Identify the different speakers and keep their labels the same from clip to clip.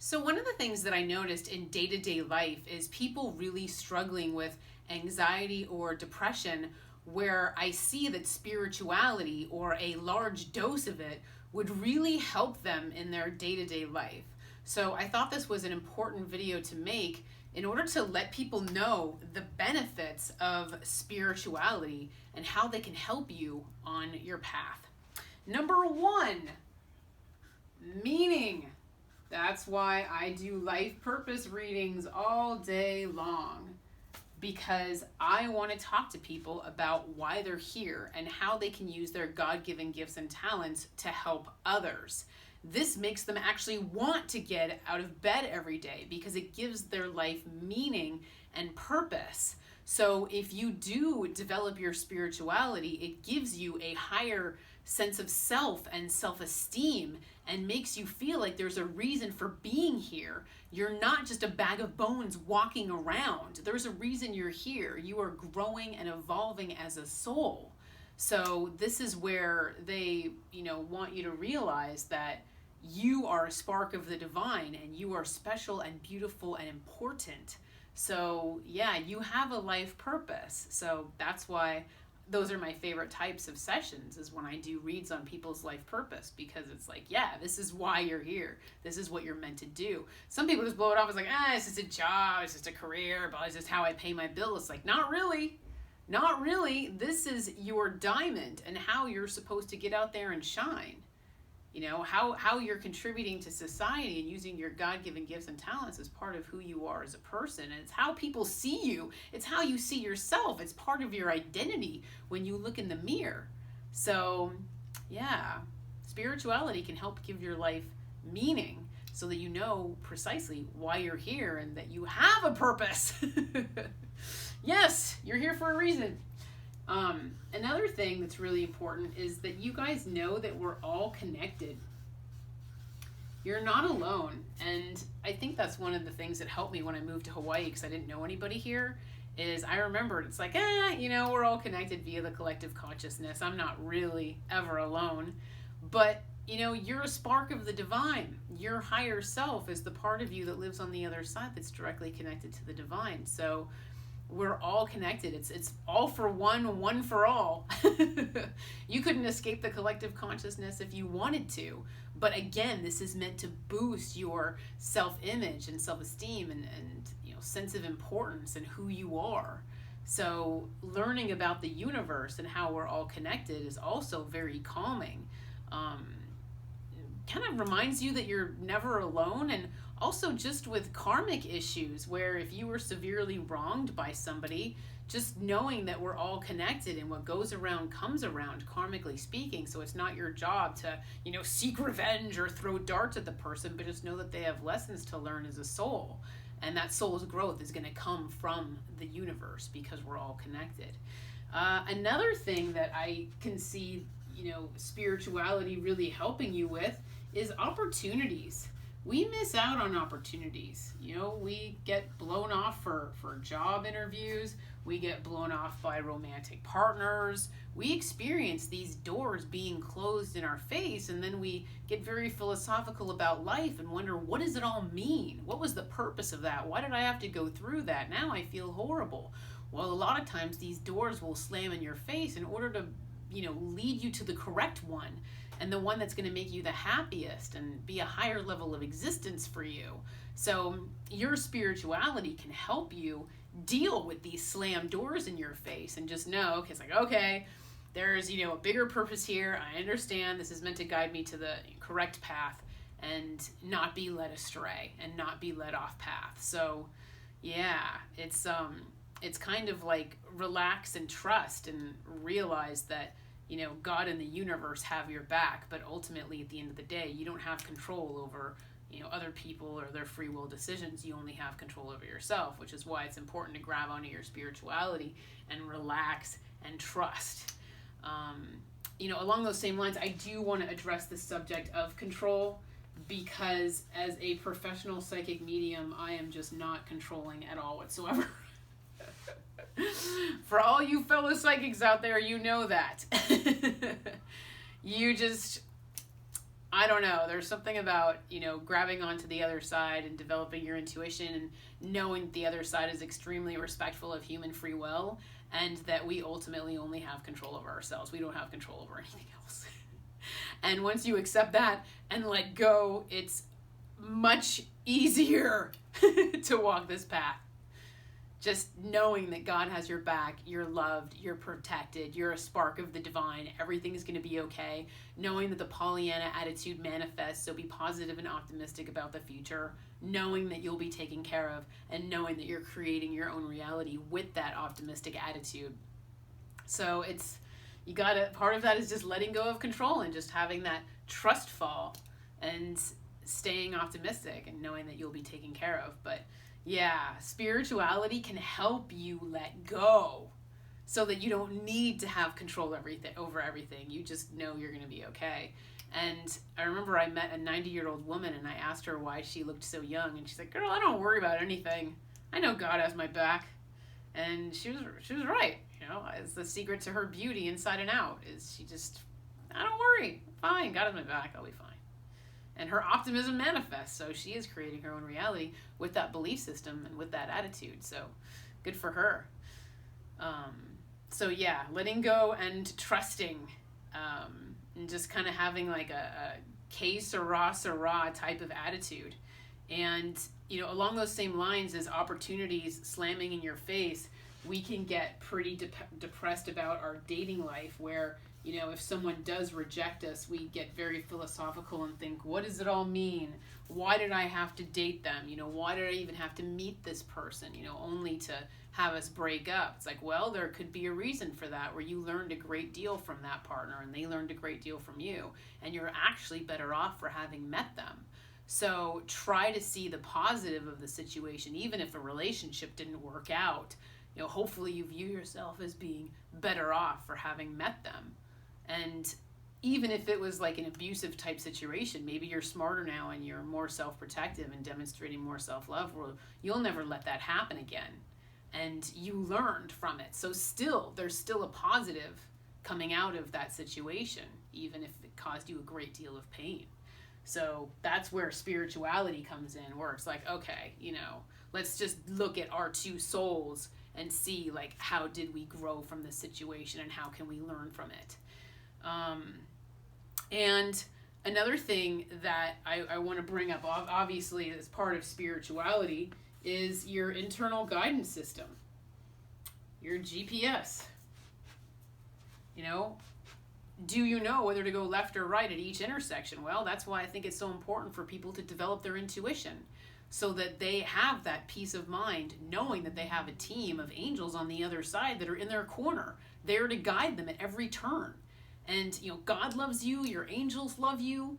Speaker 1: So one of the things that I noticed in day-to-day life is people really struggling with anxiety or depression, where I see that spirituality or a large dose of it would really help them in their day-to-day life. So I thought this was an important video to make in order to let people know the benefits of spirituality and how they can help you on your path. Number one, meaning. That's why I do life purpose readings all day long, because I want to talk to people about why they're here and how they can use their God-given gifts and talents to help others. This makes them actually want to get out of bed every day because it gives their life meaning and purpose. So if you do develop your spirituality, it gives you a higher sense of self and self-esteem and makes you feel like there's a reason for being here. You're not just a bag of bones walking around. There's a reason you're here. You are growing and evolving as a soul. So this is where they, want you to realize that you are a spark of the divine and you are special and beautiful and important. So yeah, you have a life purpose. So that's why those are my favorite types of sessions, is when I do reads on people's life purpose, because it's like, yeah, this is why you're here. This is what you're meant to do. Some people just blow it off as like, it's just a job, it's just a career, but it's just how I pay my bills. It's like, not really. Not really. This is your diamond and how you're supposed to get out there and shine. How you're contributing to society and using your God-given gifts and talents is part of who you are as a person. And it's how people see you. It's how you see yourself. It's part of your identity when you look in the mirror. So, yeah, spirituality can help give your life meaning so that you know precisely why you're here and that you have a purpose. Yes, you're here for a reason. Another thing that's really important is that you guys know that we're all connected. You're not alone. And I think that's one of the things that helped me when I moved to Hawaii, because I didn't know anybody here, is I remembered it's like, we're all connected via the collective consciousness. I'm not really ever alone. But, you're a spark of the divine. Your higher self is the part of you that lives on the other side that's directly connected to the divine. So we're all connected. It's all for one for all. You couldn't escape the collective consciousness if you wanted to. But again, this is meant to boost your self-image and self-esteem and sense of importance and who you are. So learning about the universe and how we're all connected is also very calming. Kind of reminds you that you're never alone. And also just with karmic issues, where if you were severely wronged by somebody, just knowing that we're all connected and what goes around comes around, karmically speaking. So it's not your job to, seek revenge or throw darts at the person, but just know that they have lessons to learn as a soul. And that soul's growth is going to come from the universe because we're all connected. Another thing that I can see, spirituality really helping you with is opportunities. We miss out on opportunities. We get blown off for job interviews. We get blown off by romantic partners. We experience these doors being closed in our face, and then we get very philosophical about life and wonder, what does it all mean? What was the purpose of that? Why did I have to go through that? Now I feel horrible. Well, a lot of times these doors will slam in your face in order to, lead you to the correct one, and the one that's going to make you the happiest and be a higher level of existence for you. So your spirituality can help you deal with these slam doors in your face and just know, it's like, okay, there's, a bigger purpose here. I understand this is meant to guide me to the correct path and not be led astray and not be led off path. So yeah, it's kind of like relax and trust and realize that God and the universe have your back, but ultimately at the end of the day, you don't have control over, other people or their free will decisions. You only have control over yourself, which is why it's important to grab onto your spirituality and relax and trust. Along those same lines, I do want to address the subject of control, because as a professional psychic medium, I am just not controlling at all whatsoever. For all you fellow psychics out there, you know that. I don't know. There's something about, grabbing onto the other side and developing your intuition and knowing the other side is extremely respectful of human free will and that we ultimately only have control over ourselves. We don't have control over anything else. And once you accept that and let go, it's much easier to walk this path. Just knowing that God has your back, you're loved, you're protected, you're a spark of the divine, everything is going to be okay. Knowing that the Pollyanna attitude manifests, so be positive and optimistic about the future. Knowing that you'll be taken care of, and knowing that you're creating your own reality with that optimistic attitude. So part of that is just letting go of control and just having that trust fall and staying optimistic and knowing that you'll be taken care of. But yeah, spirituality can help you let go so that you don't need to have control over everything. You just know you're going to be okay. And I remember I met a 90-year-old woman and I asked her why she looked so young. And she's like, girl, I don't worry about anything. I know God has my back. And she was right. It's the secret to her beauty inside and out is I don't worry. Fine. God has my back. I'll be fine. And her optimism manifests, so she is creating her own reality with that belief system and with that attitude. So good for her. So yeah, letting go and trusting, and just kind of having like a que sera type of attitude. And along those same lines as opportunities slamming in your face, we can get pretty depressed about our dating life where if someone does reject us, we get very philosophical and think, what does it all mean? Why did I have to date them? Why did I even have to meet this person, only to have us break up? It's like, well, there could be a reason for that where you learned a great deal from that partner and they learned a great deal from you. And you're actually better off for having met them. So try to see the positive of the situation, even if a relationship didn't work out. Hopefully you view yourself as being better off for having met them. And even if it was like an abusive type situation, maybe you're smarter now and you're more self-protective and demonstrating more self-love. Well, you'll never let that happen again. And you learned from it. So there's still a positive coming out of that situation, even if it caused you a great deal of pain. So that's where spirituality comes in, where it's like, okay, let's just look at our two souls and see like how did we grow from this situation and how can we learn from it. And another thing that I want to bring up, obviously as part of spirituality, is your internal guidance system, your GPS. Do you know whether to go left or right at each intersection? Well, that's why I think it's so important for people to develop their intuition so that they have that peace of mind knowing that they have a team of angels on the other side that are in their corner, there to guide them at every turn. And, God loves you, your angels love you.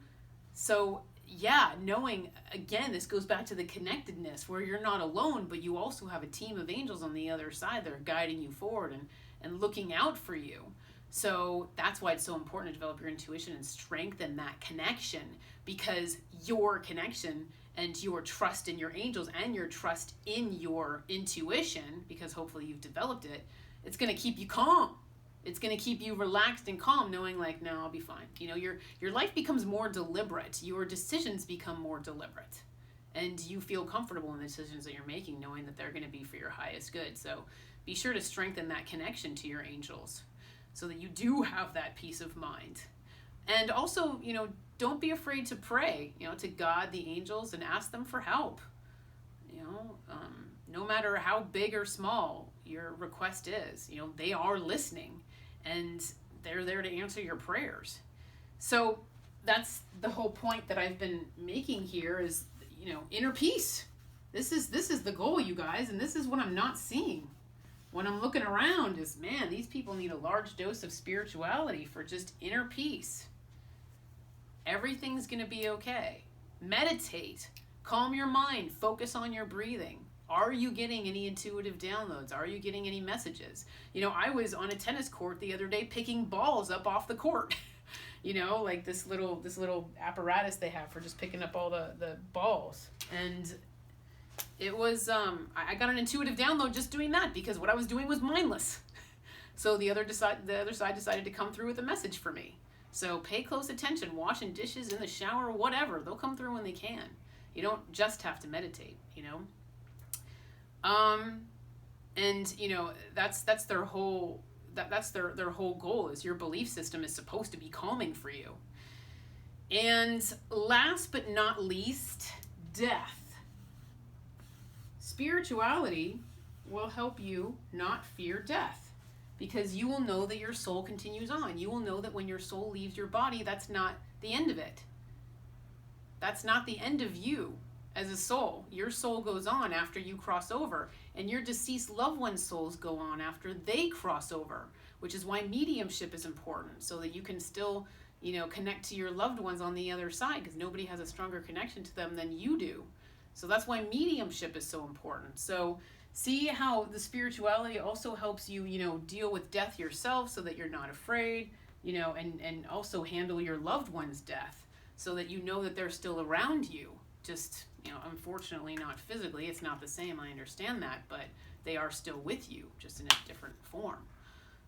Speaker 1: So, yeah, knowing, again, this goes back to the connectedness where you're not alone, but you also have a team of angels on the other side that are guiding you forward and looking out for you. So that's why it's so important to develop your intuition and strengthen that connection, because your connection and your trust in your angels and your trust in your intuition, because hopefully you've developed it, it's going to keep you calm. It's going to keep you relaxed and calm, knowing like, no, I'll be fine. Your life becomes more deliberate. Your decisions become more deliberate. And you feel comfortable in the decisions that you're making, knowing that they're going to be for your highest good. So be sure to strengthen that connection to your angels so that you do have that peace of mind. And also, don't be afraid to pray, to God, the angels, and ask them for help. No matter how big or small your request is, they are listening. And they're there to answer your prayers. So that's the whole point that I've been making here is, inner peace. This is the goal, you guys, and this is what I'm not seeing. When I'm looking around is, man, these people need a large dose of spirituality for just inner peace. Everything's going to be okay. Meditate. Calm your mind. Focus on your breathing. Are you getting any intuitive downloads? Are you getting any messages? I was on a tennis court the other day picking balls up off the court. Like this little apparatus they have for just picking up all the balls. And it was, I got an intuitive download just doing that because what I was doing was mindless. So the other side decided to come through with a message for me. So pay close attention, washing dishes in the shower, whatever. They'll come through when they can. You don't just have to meditate, you know? And you know, that's their whole that's their whole goal, is your belief system is supposed to be calming for you. And last but not least, death. Spirituality will help you not fear death, because you will know that your soul continues on. You will know that when your soul leaves your body, that's not the end of it. That's not the end of you as a soul. Your soul goes on after you cross over, and your deceased loved ones' souls go on after they cross over, which is why mediumship is important, so that you can still, you know, connect to your loved ones on the other side, because nobody has a stronger connection to them than you do. So that's why mediumship is so important. So see how the spirituality also helps you, you know, deal with death yourself, so that you're not afraid, you know, and also handle your loved one's death, so that you know that they're still around you. Just, you know, unfortunately not physically, it's not the same, I understand that, but they are still with you, just in a different form.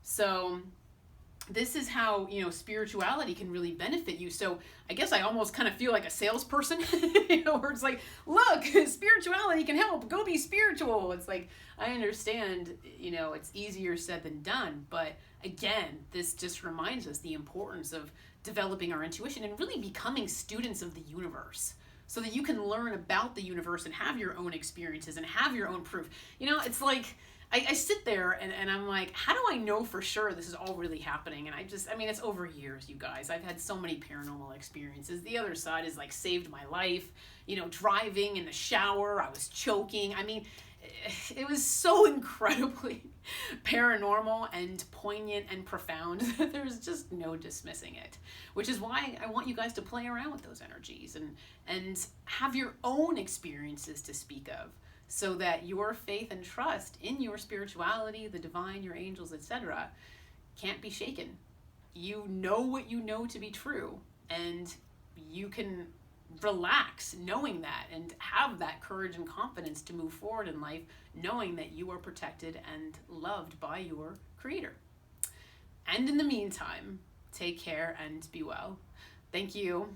Speaker 1: So this is how, you know, spirituality can really benefit you. So I guess I almost kind of feel like a salesperson, you know, where it's like, look, spirituality can help, go be spiritual. It's like, I understand, you know, it's easier said than done, but again, this just reminds us the importance of developing our intuition and really becoming students of the universe, so that you can learn about the universe and have your own experiences and have your own proof. You know, it's like, I sit there and I'm like, how do I know for sure this is all really happening? And I mean, it's over years, you guys. I've had so many paranormal experiences. The other side is like saved my life. You know, driving in the shower, I was choking. I mean, it was so incredibly paranormal and poignant and profound that there's just no dismissing it, which is why I want you guys to play around with those energies and have your own experiences to speak of, so that your faith and trust in your spirituality, the divine, your angels, etc., can't be shaken. You know what you know to be true, and you can relax knowing that, and have that courage and confidence to move forward in life, knowing that you are protected and loved by your Creator. And in the meantime, take care and be well. Thank you.